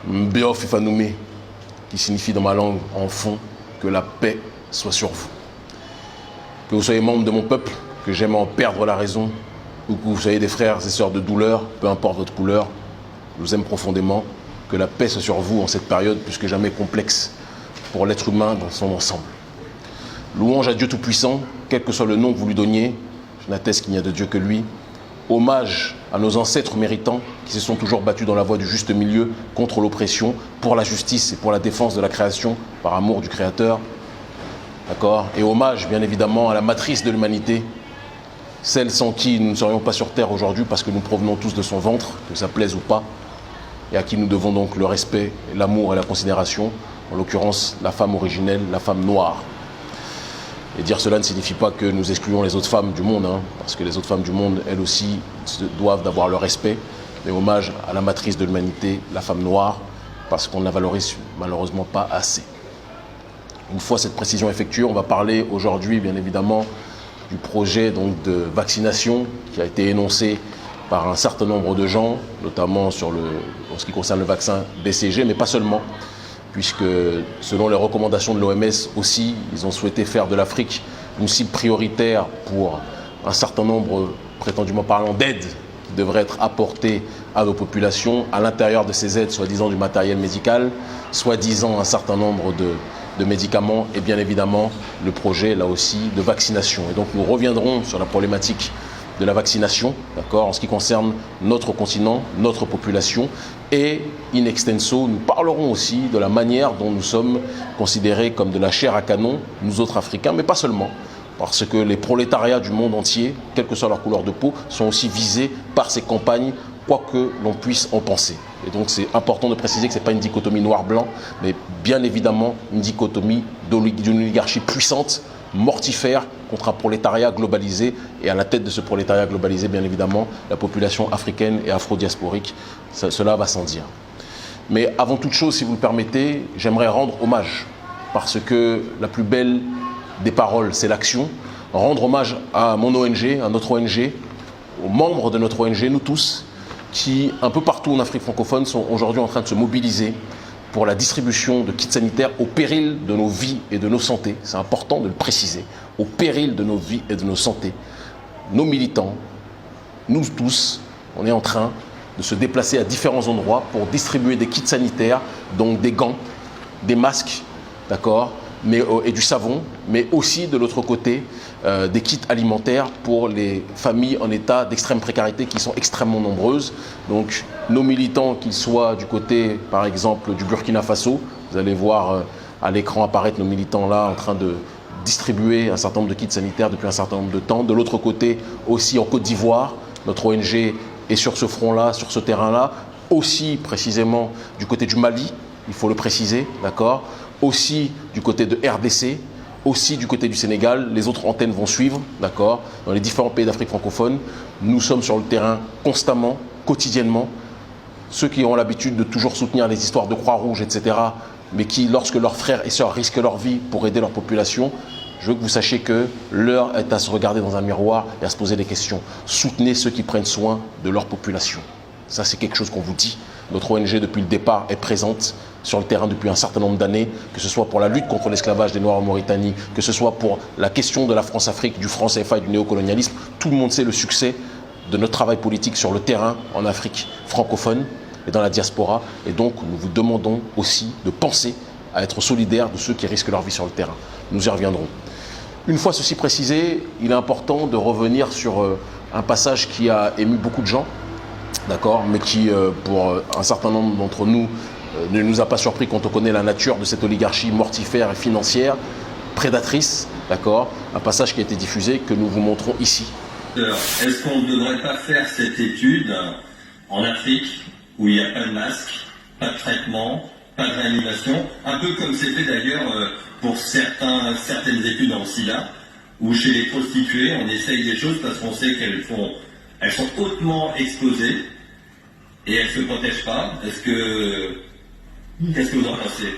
Mbéof Ifanoumé, qui signifie dans ma langue, en fond, que la paix soit sur vous. Que vous soyez membre de mon peuple, que j'aime en perdre la raison, ou que vous soyez des frères et sœurs de douleur, peu importe votre couleur, je vous aime profondément. Que la paix soit sur vous en cette période plus que jamais complexe pour l'être humain dans son ensemble. Louange à Dieu Tout-Puissant, quel que soit le nom que vous lui donniez, je n'atteste qu'il n'y a de Dieu que lui. Hommage à nos ancêtres méritants qui se sont toujours battus dans la voie du juste milieu contre l'oppression, pour la justice et pour la défense de la création, par amour du Créateur. D'accord ? Et hommage, bien évidemment, à la matrice de l'humanité, celle sans qui nous ne serions pas sur terre aujourd'hui parce que nous provenons tous de son ventre, que ça plaise ou pas, et à qui nous devons donc le respect, l'amour et la considération, en l'occurrence la femme originelle, la femme noire. Et dire cela ne signifie pas que nous excluons les autres femmes du monde, parce que les autres femmes du monde, elles aussi, doivent d'avoir le respect, mais hommage à la matrice de l'humanité, la femme noire, parce qu'on ne la valorise malheureusement pas assez. Une fois cette précision effectuée, on va parler aujourd'hui, bien évidemment, du projet donc, de vaccination qui a été énoncé par un certain nombre de gens, notamment en ce qui concerne le vaccin BCG, mais pas seulement, puisque selon les recommandations de l'OMS aussi, ils ont souhaité faire de l'Afrique une cible prioritaire pour un certain nombre, prétendument parlant, d'aides qui devraient être apportées à nos populations. À l'intérieur de ces aides, soi-disant du matériel médical, soi-disant un certain nombre de médicaments et bien évidemment le projet, là aussi, de vaccination. Et donc nous reviendrons sur la problématique de la vaccination, d'accord, en ce qui concerne notre continent, notre population, et in extenso, nous parlerons aussi de la manière dont nous sommes considérés comme de la chair à canon, nous autres Africains, mais pas seulement, parce que les prolétariats du monde entier, quelle que soit leur couleur de peau, sont aussi visés par ces campagnes, quoi que l'on puisse en penser. Et donc c'est important de préciser que ce n'est pas une dichotomie noir-blanc, mais bien évidemment une dichotomie d'une oligarchie puissante, mortifère, contre un prolétariat globalisé, et à la tête de ce prolétariat globalisé, bien évidemment, la population africaine et afro-diasporique. Cela va sans dire. Mais avant toute chose, si vous le permettez, j'aimerais rendre hommage, parce que la plus belle des paroles, c'est l'action. Rendre hommage à mon ONG, à notre ONG, aux membres de notre ONG, nous tous, qui, un peu partout en Afrique francophone, sont aujourd'hui en train de se mobiliser pour la distribution de kits sanitaires au péril de nos vies et de nos santé. C'est important de le préciser. Au péril de nos vies et de nos santé. Nos militants, nous tous, on est en train de se déplacer à différents endroits pour distribuer des kits sanitaires, donc des gants, des masques, d'accord, et du savon, mais aussi de l'autre côté des kits alimentaires pour les familles en état d'extrême précarité qui sont extrêmement nombreuses. Donc nos militants, qu'ils soient du côté par exemple du Burkina Faso, vous allez voir à l'écran apparaître nos militants là en train de distribuer un certain nombre de kits sanitaires depuis un certain nombre de temps. De l'autre côté aussi en Côte d'Ivoire, notre ONG est sur ce front-là, sur ce terrain-là, aussi précisément du côté du Mali, il faut le préciser, d'accord, aussi du côté de RDC, aussi du côté du Sénégal, les autres antennes vont suivre, d'accord, dans les différents pays d'Afrique francophone. Nous sommes sur le terrain constamment, quotidiennement. Ceux qui ont l'habitude de toujours soutenir les histoires de Croix-Rouge, etc., mais qui, lorsque leurs frères et sœurs risquent leur vie pour aider leur population, je veux que vous sachiez que l'heure est à se regarder dans un miroir et à se poser des questions. Soutenez ceux qui prennent soin de leur population. Ça, c'est quelque chose qu'on vous dit. Notre ONG, depuis le départ, est présente sur le terrain depuis un certain nombre d'années, que ce soit pour la lutte contre l'esclavage des Noirs en Mauritanie, que ce soit pour la question de la France-Afrique, du franc CFA et du néocolonialisme. Tout le monde sait le succès de notre travail politique sur le terrain en Afrique francophone et dans la diaspora. Et donc, nous vous demandons aussi de penser à être solidaires de ceux qui risquent leur vie sur le terrain. Nous y reviendrons. Une fois ceci précisé, il est important de revenir sur un passage qui a ému beaucoup de gens, d'accord, mais qui, pour un certain nombre d'entre nous, ne nous a pas surpris quand on connaît la nature de cette oligarchie mortifère et financière, prédatrice, d'accord, un passage qui a été diffusé, que nous vous montrons ici. Est-ce qu'on ne devrait pas faire cette étude en Afrique, où il n'y a pas de masque, pas de traitement, pas de réanimation, un peu comme c'était d'ailleurs pour certaines études en SIDA, où chez les prostituées, on essaye des choses parce qu'on sait qu'elles sont hautement exposées et elles ne se protègent pas. Qu'est-ce que vous en pensez?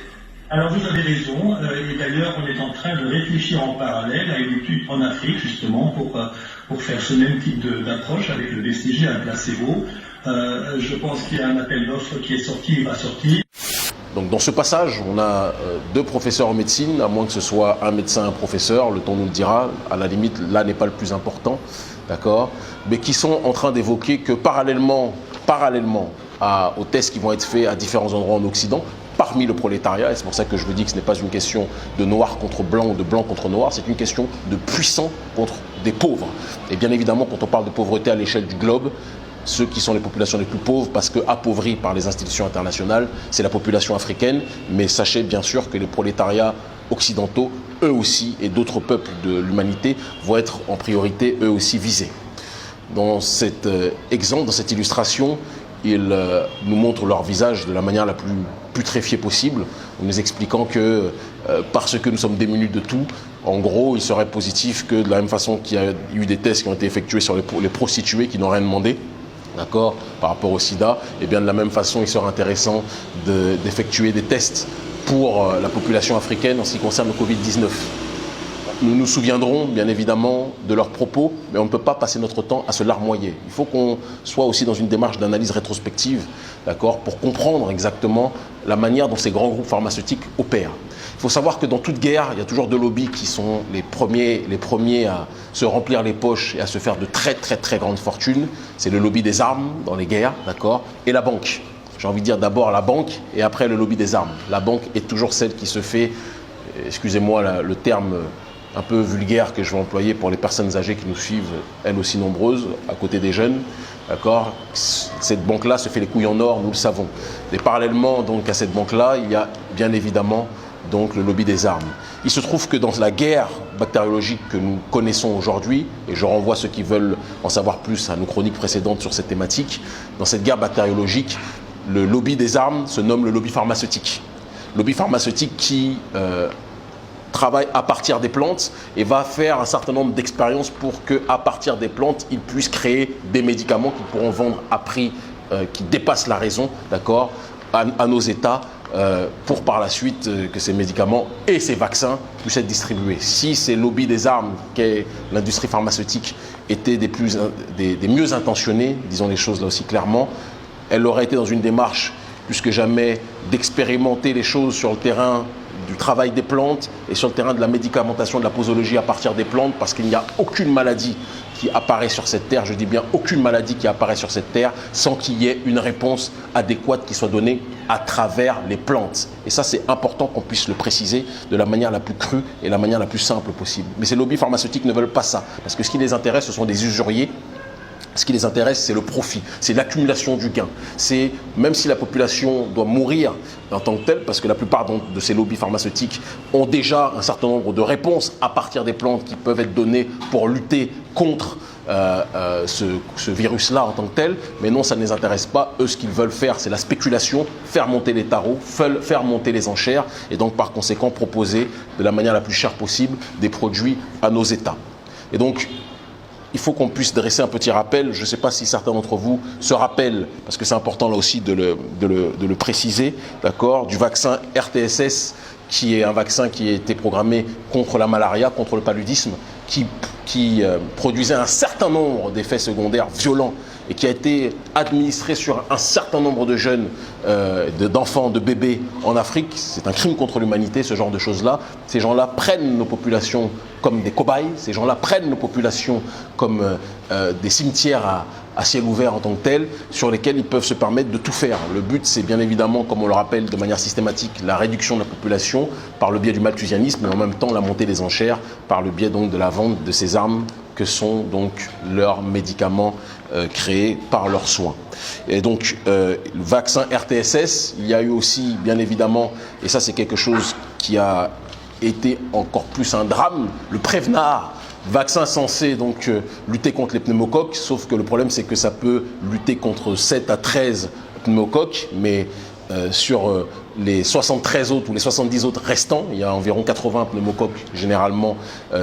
Alors vous avez raison, et d'ailleurs on est en train de réfléchir en parallèle à une étude en Afrique justement pour faire ce même type d'approche avec le BCG, un placebo. Je pense qu'il y a un appel d'offres qui est sorti, il va sortir. Donc dans ce passage, on a deux professeurs en médecine, à moins que ce soit un médecin, un professeur, le temps nous le dira, à la limite, là n'est pas le plus important, d'accord, mais qui sont en train d'évoquer que parallèlement aux tests qui vont être faits à différents endroits en Occident, parmi le prolétariat, et c'est pour ça que je vous dis que ce n'est pas une question de noir contre blanc ou de blanc contre noir, c'est une question de puissants contre des pauvres. Et bien évidemment, quand on parle de pauvreté à l'échelle du globe, ceux qui sont les populations les plus pauvres, parce que appauvris par les institutions internationales, c'est la population africaine, mais sachez bien sûr que les prolétariats occidentaux, eux aussi, et d'autres peuples de l'humanité, vont être en priorité, eux aussi, visés. Dans cet exemple, dans cette illustration, ils nous montrent leur visage de la manière la plus putréfiée possible, en nous expliquant que parce que nous sommes démunis de tout, en gros, il serait positif que de la même façon qu'il y a eu des tests qui ont été effectués sur les prostituées qui n'ont rien demandé, d'accord, par rapport au sida, et bien de la même façon, il serait intéressant d'effectuer des tests pour la population africaine en ce qui concerne le Covid-19. Nous nous souviendrons bien évidemment de leurs propos, mais on ne peut pas passer notre temps à se larmoyer. Il faut qu'on soit aussi dans une démarche d'analyse rétrospective, d'accord, pour comprendre exactement la manière dont ces grands groupes pharmaceutiques opèrent. Il faut savoir que dans toute guerre, il y a toujours deux lobbies qui sont les premiers à se remplir les poches et à se faire de très très très grandes fortunes. C'est le lobby des armes dans les guerres, d'accord, et la banque. J'ai envie de dire d'abord la banque et après le lobby des armes. La banque est toujours celle qui se fait, excusez-moi le terme un peu vulgaire que je vais employer pour les personnes âgées qui nous suivent, elles aussi nombreuses, à côté des jeunes, d'accord. Cette banque-là se fait les couilles en or, nous le savons. Et parallèlement donc à cette banque-là, il y a bien évidemment donc le lobby des armes. Il se trouve que dans la guerre bactériologique que nous connaissons aujourd'hui, et je renvoie ceux qui veulent en savoir plus à nos chroniques précédentes sur cette thématique, dans cette guerre bactériologique, le lobby des armes se nomme le lobby pharmaceutique. Lobby pharmaceutique qui travaille à partir des plantes et va faire un certain nombre d'expériences pour qu'à partir des plantes, ils puissent créer des médicaments qu'ils pourront vendre à prix qui dépasse la raison, d'accord, à nos États, pour par la suite que ces médicaments et ces vaccins puissent être distribués. Si ces lobbies des armes qu'est l'industrie pharmaceutique étaient des mieux intentionnés, disons les choses là aussi clairement, elle aurait été dans une démarche plus que jamais d'expérimenter les choses sur le terrain du travail des plantes et sur le terrain de la médicamentation, de la posologie à partir des plantes, parce qu'il n'y a aucune maladie qui apparaît sur cette terre, je dis bien aucune maladie qui apparaît sur cette terre sans qu'il y ait une réponse adéquate qui soit donnée à travers les plantes. Et ça, c'est important qu'on puisse le préciser de la manière la plus crue et la manière la plus simple possible. Mais ces lobbies pharmaceutiques ne veulent pas ça, parce que ce qui les intéresse, ce sont des usuriers. Ce qui les intéresse, c'est le profit, c'est l'accumulation du gain. C'est, même si la population doit mourir en tant que telle, parce que la plupart de ces lobbies pharmaceutiques ont déjà un certain nombre de réponses à partir des plantes qui peuvent être données pour lutter contre ce virus-là en tant que tel, mais non, ça ne les intéresse pas. Eux, ce qu'ils veulent faire, c'est la spéculation, faire monter les tarots, faire monter les enchères, et donc par conséquent proposer de la manière la plus chère possible des produits à nos États. Et donc, il faut qu'on puisse dresser un petit rappel. Je ne sais pas si certains d'entre vous se rappellent, parce que c'est important là aussi de le préciser, d'accord, du vaccin RTSS, qui est un vaccin qui a été programmé contre la malaria, contre le paludisme, qui produisait un certain nombre d'effets secondaires violents et qui a été administré sur un certain nombre de jeunes, d'enfants, de bébés en Afrique. C'est un crime contre l'humanité, ce genre de choses-là. Ces gens-là prennent nos populations comme des cobayes, ces gens-là prennent nos populations comme des cimetières à ciel ouvert en tant que tels, sur lesquels ils peuvent se permettre de tout faire. Le but, c'est bien évidemment, comme on le rappelle de manière systématique, la réduction de la population par le biais du malthusianisme, mais en même temps la montée des enchères par le biais donc de la vente de ces armes que sont donc leurs médicaments créés par leurs soins. Et donc, le vaccin RTSS, il y a eu aussi, bien évidemment, et ça c'est quelque chose qui a été encore plus un drame, le Prevnar, vaccin censé donc lutter contre les pneumocoques, sauf que le problème c'est que ça peut lutter contre 7 à 13 pneumocoques, mais sur les 73 autres ou les 70 autres restants, il y a environ 80 pneumocoques généralement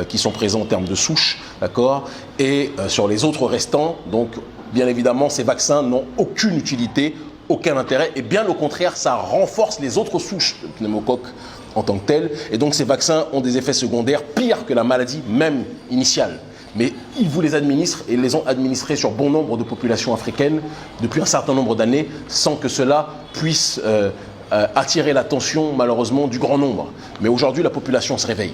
qui sont présents en termes de souche, d'accord. Et sur les autres restants, donc bien évidemment ces vaccins n'ont aucune utilité, aucun intérêt, et bien au contraire ça renforce les autres souches de pneumocoques en tant que telles, et donc ces vaccins ont des effets secondaires pires que la maladie même initiale. Mais ils vous les administrent et les ont administrés sur bon nombre de populations africaines depuis un certain nombre d'années sans que cela puisse attiré l'attention malheureusement du grand nombre. Mais aujourd'hui, la population se réveille.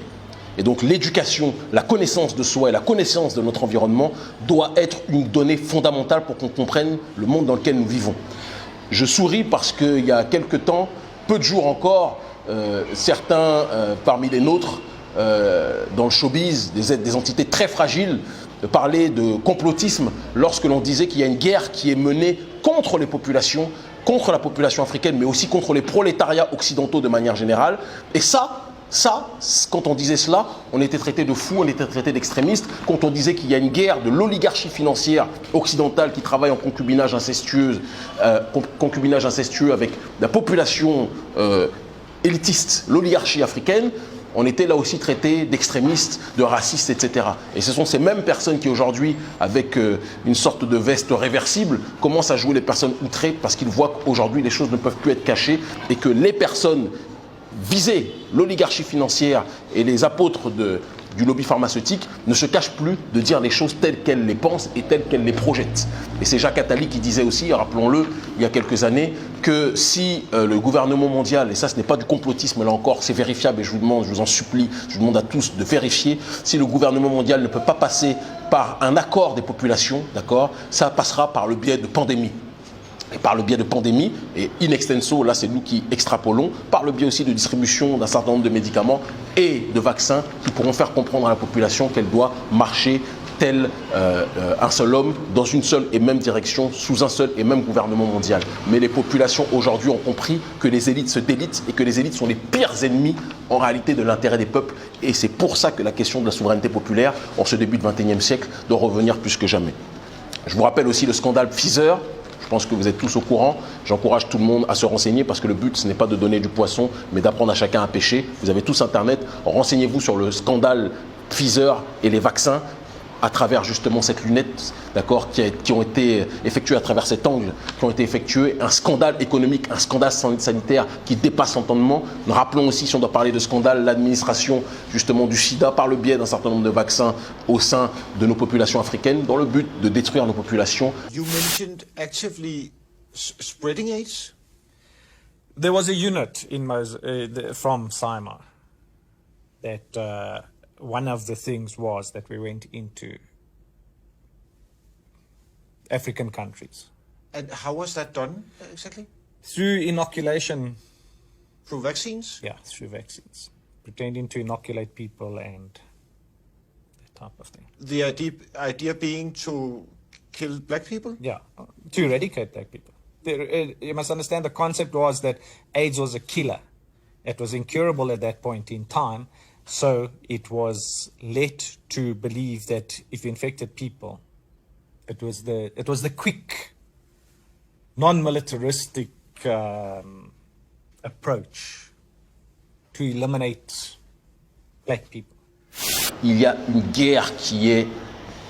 Et donc l'éducation, la connaissance de soi et la connaissance de notre environnement doit être une donnée fondamentale pour qu'on comprenne le monde dans lequel nous vivons. Je souris parce qu'il y a quelque temps, peu de jours encore, certains parmi les nôtres, dans le showbiz, des entités très fragiles, parlaient de complotisme lorsque l'on disait qu'il y a une guerre qui est menée contre les populations, contre la population africaine, mais aussi contre les prolétariats occidentaux de manière générale. Et ça, quand on disait cela, on était traité de fous, on était traité d'extrémistes. Quand on disait qu'il y a une guerre de l'oligarchie financière occidentale qui travaille en concubinage incestueux avec la population élitiste, l'oligarchie africaine, on était là aussi traité d'extrémistes, de racistes, etc. Et ce sont ces mêmes personnes qui aujourd'hui, avec une sorte de veste réversible, commencent à jouer les personnes outrées parce qu'ils voient qu'aujourd'hui les choses ne peuvent plus être cachées et que les personnes visées, l'oligarchie financière et les apôtres du lobby pharmaceutique ne se cachent plus de dire les choses telles qu'elles les pensent et telles qu'elles les projettent. Et c'est Jacques Attali qui disait aussi, rappelons-le, il y a quelques années, que si le gouvernement mondial, et ça ce n'est pas du complotisme là encore, c'est vérifiable et je vous en supplie, je vous demande à tous de vérifier, si le gouvernement mondial ne peut pas passer par un accord des populations, d'accord, ça passera par le biais de pandémies. Et par le biais de pandémies, et in extenso, là c'est nous qui extrapolons, par le biais aussi de distribution d'un certain nombre de médicaments et de vaccins qui pourront faire comprendre à la population qu'elle doit marcher tel un seul homme dans une seule et même direction, sous un seul et même gouvernement mondial. Mais les populations aujourd'hui ont compris que les élites se délitent et que les élites sont les pires ennemis en réalité de l'intérêt des peuples. Et c'est pour ça que la question de la souveraineté populaire, en ce début du XXIe siècle, doit revenir plus que jamais. Je vous rappelle aussi le scandale Pfizer. Je pense que vous êtes tous au courant. J'encourage tout le monde à se renseigner parce que le but, ce n'est pas de donner du poisson, mais d'apprendre à chacun à pêcher. Vous avez tous Internet. Renseignez-vous sur le scandale Pfizer et les vaccins à travers justement cette lunette, d'accord, qui ont été effectuées à travers cet angle, qui ont été effectuées. Un scandale économique, un scandale sanitaire qui dépasse l'entendement. Rappelons aussi, si on doit parler de scandale, l'administration justement du sida par le biais d'un certain nombre de vaccins au sein de nos populations africaines dans le but de détruire nos populations. You mentioned actively spreading AIDS? There was a unit in from CIMA that one of the things was that we went into African countries. And how was that done exactly? Through inoculation. Through vaccines? Yeah, through vaccines. Pretending to inoculate people and that type of thing. The idea being to kill black people? Yeah, to eradicate black people. You must understand the concept was that AIDS was a killer. It was incurable at that point in time. So it was led to believe that if you infected people, it was the quick, non-militaristic approach to eliminate black people. Il y a une guerre qui est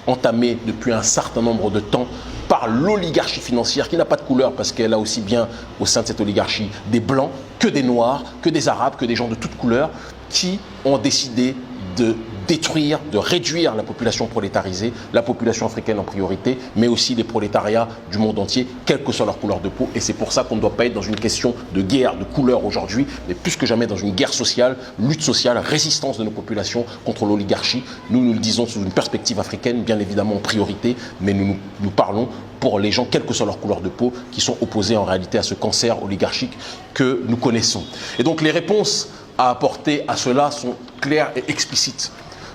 entamée depuis un certain nombre de temps par l'oligarchie financière qui n'a pas de couleur parce qu'elle a aussi bien au sein de cette oligarchie des blancs que des noirs, que des arabes, que des gens de toutes couleurs qui ont décidé de détruire, de réduire la population prolétarisée, la population africaine en priorité, mais aussi les prolétariats du monde entier, quelle que soit leur couleur de peau. Et c'est pour ça qu'on ne doit pas être dans une question de guerre, de couleur aujourd'hui, mais plus que jamais dans une guerre sociale, lutte sociale, résistance de nos populations contre l'oligarchie. Nous le disons sous une perspective africaine, bien évidemment en priorité, mais nous parlons pour les gens, quelle que soit leur couleur de peau, qui sont opposés en réalité à ce cancer oligarchique que nous connaissons. Et donc les réponses à apporter à cela sont claires et explicites.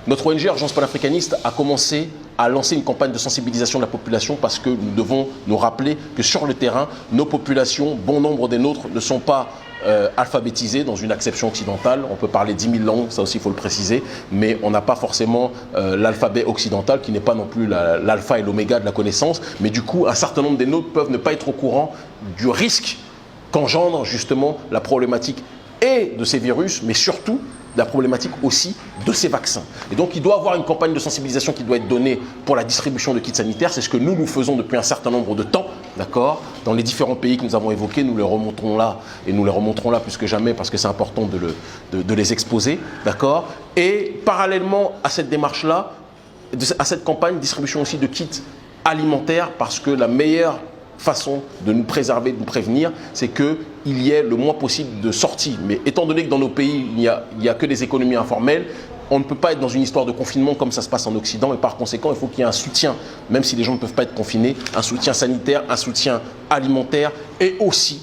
Notre ONG Urgence panafricaniste a commencé à lancer une campagne de sensibilisation de la population parce que nous devons nous rappeler que sur le terrain, nos populations, bon nombre des nôtres, ne sont pas alphabétisées dans une acception occidentale. On peut parler 10 000 langues, ça aussi il faut le préciser, mais on n'a pas forcément l'alphabet occidental qui n'est pas non plus l'alpha et l'oméga de la connaissance. Mais du coup, un certain nombre des nôtres peuvent ne pas être au courant du risque qu'engendre justement la problématique et de ces virus, mais surtout la problématique aussi de ces vaccins. Et donc il doit y avoir une campagne de sensibilisation qui doit être donnée pour la distribution de kits sanitaires. C'est ce que nous faisons depuis un certain nombre de temps, d'accord. Dans les différents pays que nous avons évoqués, nous les remonterons là, et nous les remonterons là plus que jamais parce que c'est important de les exposer, d'accord. Et parallèlement à cette démarche-là, à cette campagne, distribution aussi de kits alimentaires, parce que la meilleure façon de nous préserver, de nous prévenir, c'est qu'il y ait le moins possible de sorties. Mais étant donné que dans nos pays, il n'y a que des économies informelles, on ne peut pas être dans une histoire de confinement comme ça se passe en Occident et par conséquent, il faut qu'il y ait un soutien, même si les gens ne peuvent pas être confinés, un soutien sanitaire, un soutien alimentaire et aussi,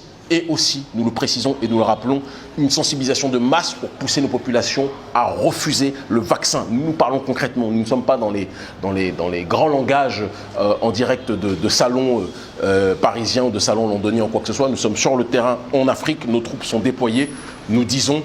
nous le précisons et nous le rappelons, une sensibilisation de masse pour pousser nos populations à refuser le vaccin. Nous parlons concrètement, nous ne sommes pas dans les grands langages en direct de salons parisiens ou de salons londoniens ou quoi que ce soit. Nous sommes sur le terrain en Afrique, nos troupes sont déployées, nous disons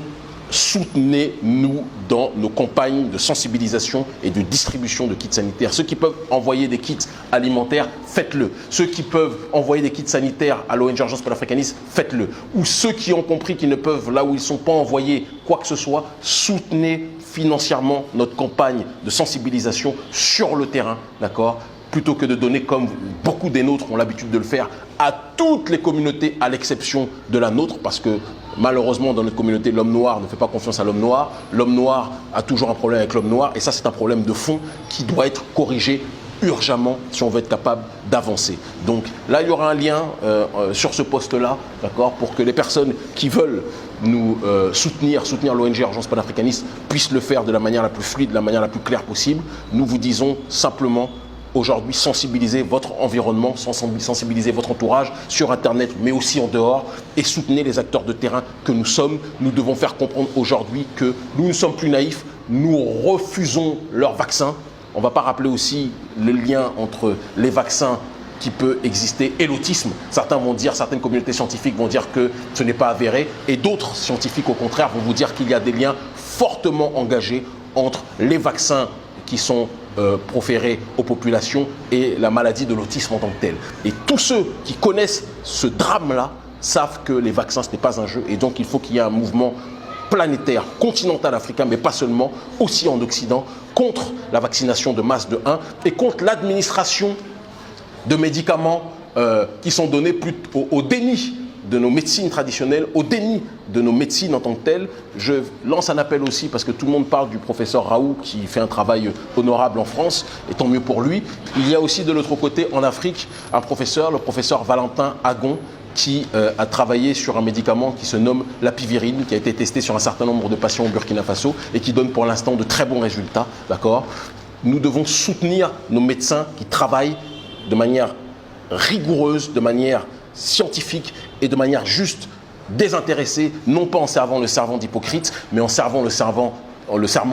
soutenez-nous dans nos campagnes de sensibilisation et de distribution de kits sanitaires. Ceux qui peuvent envoyer des kits alimentaires, faites-le. Ceux qui peuvent envoyer des kits sanitaires à l'ONG Urgence Panafricaniste, faites-le. Ou ceux qui ont compris qu'ils ne peuvent, là où ils ne sont pas envoyés, quoi que ce soit, soutenez financièrement notre campagne de sensibilisation sur le terrain, d'accord ? Plutôt que de donner, comme beaucoup des nôtres ont l'habitude de le faire, à toutes les communautés, à l'exception de la nôtre, parce que malheureusement, dans notre communauté, l'homme noir ne fait pas confiance à l'homme noir. L'homme noir a toujours un problème avec l'homme noir, et ça, c'est un problème de fond qui doit être corrigé urgemment si on veut être capable d'avancer. Donc là, il y aura un lien sur ce poste-là, d'accord, pour que les personnes qui veulent nous soutenir l'ONG Urgence Panafricaniste puissent le faire de la manière la plus fluide, de la manière la plus claire possible. Nous vous disons simplement aujourd'hui, sensibilisez votre environnement, sensibilisez votre entourage sur Internet, mais aussi en dehors, et soutenez les acteurs de terrain que nous sommes. Nous devons faire comprendre aujourd'hui que nous ne sommes plus naïfs, nous refusons leurs vaccins. On ne va pas rappeler aussi le lien entre les vaccins qui peut exister et l'autisme. Certaines communautés scientifiques vont dire que ce n'est pas avéré, et d'autres scientifiques, au contraire, vont vous dire qu'il y a des liens fortement engagés entre les vaccins qui sont proférés aux populations et la maladie de l'autisme en tant que telle. Et tous ceux qui connaissent ce drame-là savent que les vaccins, ce n'est pas un jeu, et donc il faut qu'il y ait un mouvement planétaire, continental africain, mais pas seulement, aussi en Occident, contre la vaccination de masse de 1 et contre l'administration de médicaments qui sont donnés au déni de nos médecines traditionnelles, au déni de nos médecines en tant que telles. Je lance un appel aussi, parce que tout le monde parle du professeur Raoult qui fait un travail honorable en France, et tant mieux pour lui. Il y a aussi de l'autre côté, en Afrique, un professeur, le professeur Valentin Agon, qui a travaillé sur un médicament qui se nomme l'apivirine, qui a été testé sur un certain nombre de patients au Burkina Faso et qui donne pour l'instant de très bons résultats. D'accord ? Nous devons soutenir nos médecins qui travaillent de manière rigoureuse, de manière scientifique et de manière juste, désintéressée, non pas en servant le serment d'Hippocrate, mais en servant le serment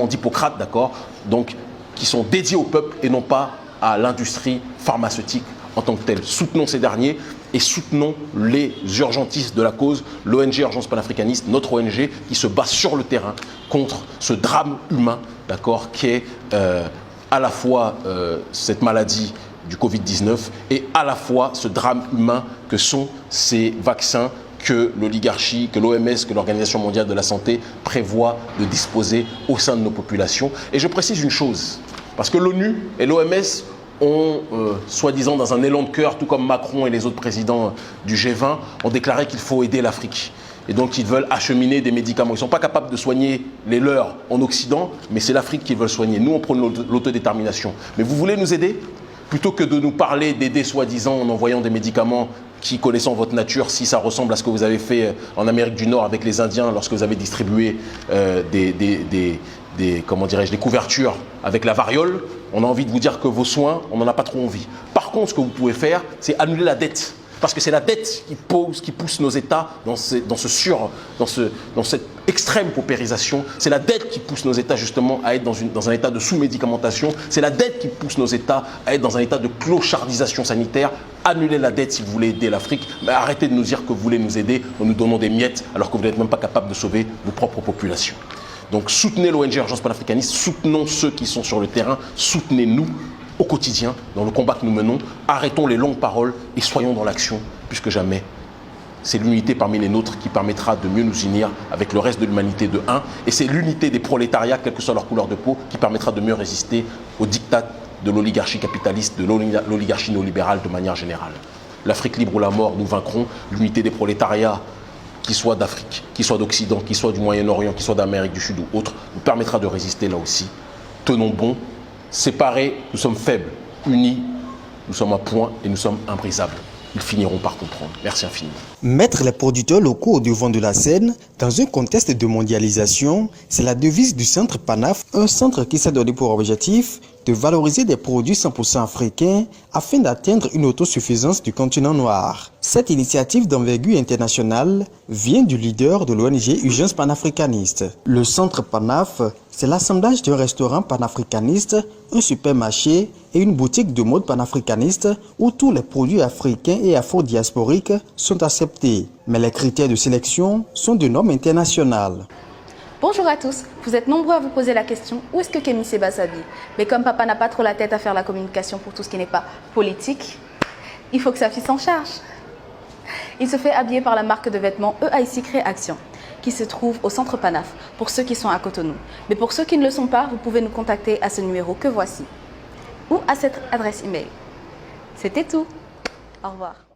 d'Hippocrate, d'accord, donc qui sont dédiés au peuple et non pas à l'industrie pharmaceutique en tant que telle. Soutenons ces derniers et soutenons les urgentistes de la cause, l'ONG Urgence Panafricaniste, notre ONG qui se bat sur le terrain contre ce drame humain, d'accord, qui est à la fois cette maladie du Covid-19 et à la fois ce drame humain que sont ces vaccins que l'oligarchie, que l'OMS, que l'Organisation mondiale de la santé prévoit de disposer au sein de nos populations. Et je précise une chose, parce que l'ONU et l'OMS ont, soi-disant dans un élan de cœur, tout comme Macron et les autres présidents du G20, ont déclaré qu'il faut aider l'Afrique. Et donc ils veulent acheminer des médicaments. Ils ne sont pas capables de soigner les leurs en Occident, mais c'est l'Afrique qu'ils veulent soigner. Nous, on prône l'autodétermination. Mais vous voulez nous aider ? Plutôt que de nous parler d'aider soi-disant en envoyant des médicaments qui, connaissant votre nature, si ça ressemble à ce que vous avez fait en Amérique du Nord avec les Indiens lorsque vous avez distribué des couvertures avec la variole, on a envie de vous dire que vos soins, on n'en a pas trop envie. Par contre, ce que vous pouvez faire, c'est annuler la dette. Parce que c'est la dette qui pousse nos États dans cette extrême paupérisation. C'est la dette qui pousse nos États justement à être dans un état de sous-médicamentation. C'est la dette qui pousse nos États à être dans un état de clochardisation sanitaire. Annulez la dette si vous voulez aider l'Afrique. Mais arrêtez de nous dire que vous voulez nous aider en nous donnant des miettes alors que vous n'êtes même pas capable de sauver vos propres populations. Donc soutenez l'ONG Urgence Panafricaniste, soutenons ceux qui sont sur le terrain, soutenez-nous au quotidien, dans le combat que nous menons. Arrêtons les longues paroles et soyons dans l'action, plus que jamais. C'est l'unité parmi les nôtres qui permettra de mieux nous unir avec le reste de l'humanité de 1. Et c'est l'unité des prolétariats, quelle que soit leur couleur de peau, qui permettra de mieux résister aux diktats de l'oligarchie capitaliste, de l'oligarchie néolibérale de manière générale. L'Afrique libre ou la mort, nous vaincrons. L'unité des prolétariats, qu'ils soient d'Afrique, qu'ils soient d'Occident, qu'ils soient du Moyen-Orient, qu'ils soient d'Amérique du Sud ou autres, nous permettra de résister là aussi. Tenons bon. Séparés, nous sommes faibles. Unis, nous sommes un point et nous sommes imbrisables. ils finiront par comprendre. Merci infiniment. Mettre les producteurs locaux au devant de la scène dans un contexte de mondialisation, c'est la devise du Centre PANAF, un centre qui s'est donné pour objectif de valoriser des produits 100% africains afin d'atteindre une autosuffisance du continent noir. Cette initiative d'envergure internationale vient du leader de l'ONG Urgence panafricaniste. Le Centre PANAF, c'est l'assemblage d'un restaurant panafricaniste, un supermarché et une boutique de mode panafricaniste où tous les produits africains et afro-diasporiques sont acceptés. Mais les critères de sélection sont de normes internationales. Bonjour à tous, vous êtes nombreux à vous poser la question, où est-ce que Kémy Séba s'habille? Mais comme papa n'a pas trop la tête à faire la communication pour tout ce qui n'est pas politique, il faut que sa fille s'en charge. Il se fait habiller par la marque de vêtements EIC Créaction, qui se trouve au centre PANAF, pour ceux qui sont à Cotonou. Mais pour ceux qui ne le sont pas, vous pouvez nous contacter à ce numéro que voici, ou à cette adresse email. C'était tout. Au revoir.